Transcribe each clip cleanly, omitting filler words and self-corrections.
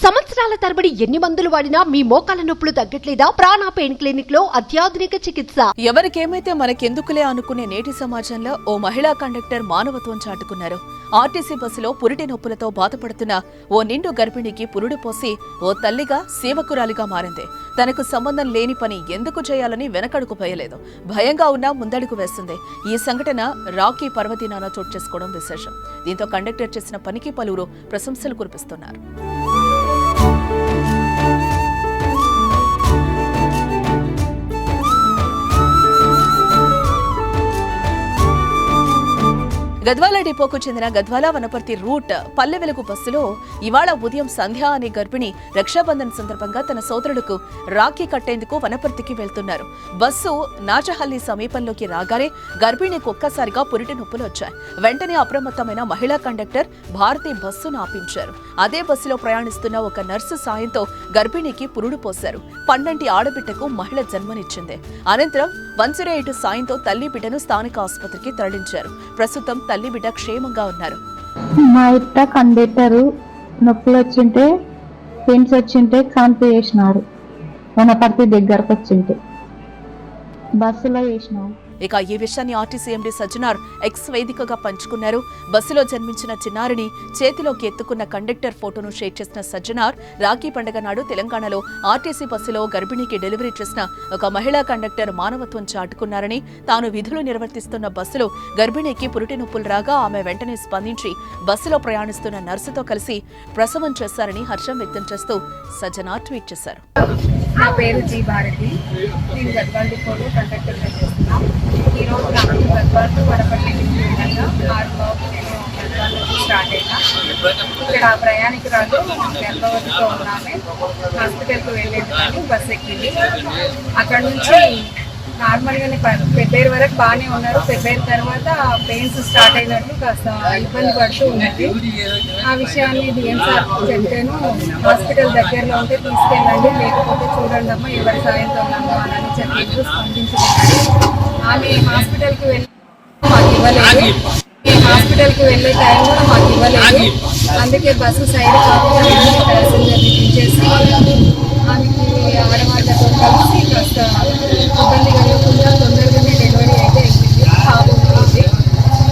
సంవత్సరాల తరబడి ఎన్ని మందులు వాడినా మీ మోకాల నొప్పులు తగ్గట్లేదా? ప్రాణ పెయిన్ క్లినిక్ లో అత్యాధునిక చికిత్స. ఎవరికేమైతే మనకెందుకులే అనుకునే నేటి సమాజంలో ఓ మహిళా కండక్టర్ మానవత్వం చాటుకున్నారు. ఆర్టీసీ బస్సులో పురిటి నొప్పులతో బాధపడుతున్న ఓ నిండు గర్భిణికి పురుడు పోసి ఓ తల్లిగా సేవకురాలిగా మారింది. తనకు సంబంధం లేని పని ఎందుకు చేయాలని వెనకడుగు పోయలేదు. భయంగా ఉన్నా ముందడుగు వేస్తుంది. ఈ సంఘటన రాఖీ పర్వదినాన చోటు చేసుకోవడం విశేషం. దీంతో కండక్టర్ చేసిన పనికి పలువురు ప్రశంసలు కురిపిస్తున్నారు. గద్వాల డిపోకు చెందిన గద్వాల వనపర్తి రూట్ పల్లె వెలుగు బస్సులో ఇవాళ ఉదయం సంధ్య అనే గర్భిణి రక్షాబంధన్ సందర్భంగా తన సోదరుడుకు రాఖీ కట్టేందుకు వనపర్తికి వెళ్తున్నారు. బస్సు నాచహల్లి సమీపంలోకి రాగానే గర్భిణికి ఒక్కసారిగా పురిటి నొప్పులు వచ్చాయి. వెంటనే అప్రమత్తమైన మహిళా కండక్టర్ భారతి బస్సును ఆపించారు. అదే బస్సులో ప్రయాణిస్తున్న ఒక నర్సు సాయంతో గర్భిణికి పురుడు పోశారు. పండంటి ఆడబిడ్డకు మహిళ జన్మనిచ్చింది. అనంతరం 108 సాయంతో తల్లి బిడ్డను స్థానిక ఆసుపత్రికి తరలించారు. ప్రస్తుతం తల్లి బిడ్డ క్షేమంగా ఉన్నారు. మా ఇట్ట కండక్టరు నొప్పులు వచ్చింటే పెయిన్స్ వచ్చింటే కాన్పు చేసినారు. వనపర్తి దగ్గరకు వచ్చింటే బస్సులో చేసినారు. ఇక ఈ విషయాన్ని ఆర్టీసీ ఎండీ సజ్జనార్ ఎక్స్ వేదికగా పంచుకున్నారు. బస్సులో జన్మించిన చిన్నారిని చేతిలోకి ఎత్తుకున్న కండక్టర్ ఫోటోను షేర్ చేసిన సజ్జనార్ రాఖీ పండుగ నాడు తెలంగాణలో ఆర్టీసీ బస్సులో గర్భిణికి డెలివరీ చేసిన ఒక మహిళా కండక్టర్ మానవత్వం చాటుకున్నారని, తాను విధులు నిర్వర్తిస్తున్న బస్సులో గర్భిణికి పురిటి నొప్పులు రాగా ఆమె వెంటనే స్పందించి బస్సులో ప్రయాణిస్తున్న నర్సుతో కలిసి ప్రసవం చేశారని హర్షం వ్యక్తం చేస్తూ సజ్జనార్ ట్వీట్ చేశారు. నా పేరు జీ భారతి. నేను గద్వాల డిపోలో కండక్టర్గా చేస్తున్నాను. ఈరోజు నాకు గద్వాల టు వనపర్తికి విధంగా 6 నేను గద్వాల నుంచి స్టార్ట్ అయినా. ఇక్కడ ప్రయాణికురాలు గర్భవతితో ఉన్నామే హాస్పిటల్కి వెళ్ళేందుకని బస్సు ఎక్కింది. అక్కడ నుంచి నార్మల్గానే ఫిబ్రవరి వరకు బాగానే ఉన్నారు. ఫిబ్రవరి తర్వాత పెయిన్స్ స్టార్ట్ అయినట్లు కాస్త ఇబ్బంది పడుతూ ఉన్నది. ఆ విషయాన్ని డిఎం సార్ చెప్తేను హాస్పిటల్ దగ్గరలో ఉంటే తీసుకెళ్ళండి, లేకపోతే చూడండి అమ్మా ఎవరి సాయంతో ఉన్నామో అని చెప్పి స్పందించుకున్నారు. ఆమె హాస్పిటల్కి వెళ్ళి మాకు ఇవ్వలేదు. హాస్పిటల్కి వెళ్ళే టైం కూడా మాకు ఇవ్వలేదు. అందుకే బస్సు సైడ్ ప్యాసింజర్ని దించేసి ఆమెకి ఆడవాళ్ళతో కలిసి కాస్త ఇబ్బంది కలగకుండా తొందరగానే డెలివరీ అయితే అయింది. బాగుంటుంది.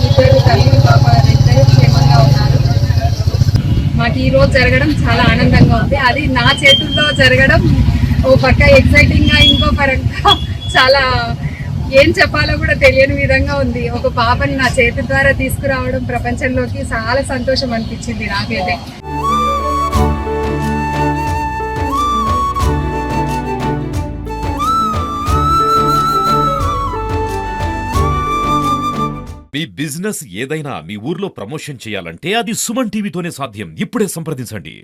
ఇద్దరు తల్లి పాప ఇద్దరు క్షేమంగా ఉన్నారు. మాకు ఈరోజు జరగడం చాలా ఆనందంగా ఉంది. అది నా చేతుల్లో జరగడం ఓ పక్క ఎక్సైటింగ్గా, ఇంకో పరంగా చాలా ఏం చెప్పాలో కూడా తెలియని విధంగా ఉంది. ఒక పాపని నా చేతి ద్వారా తీసుకురావడం ప్రపంచంలోకి చాలా సంతోషం అనిపించింది నాకైతే. మీ బిజినెస్ ఏదైనా మీ ఊర్లో ప్రమోషన్ చేయాలంటే అది సుమన్ టీవీతోనే సాధ్యం. ఇప్పుడే సంప్రదించండి.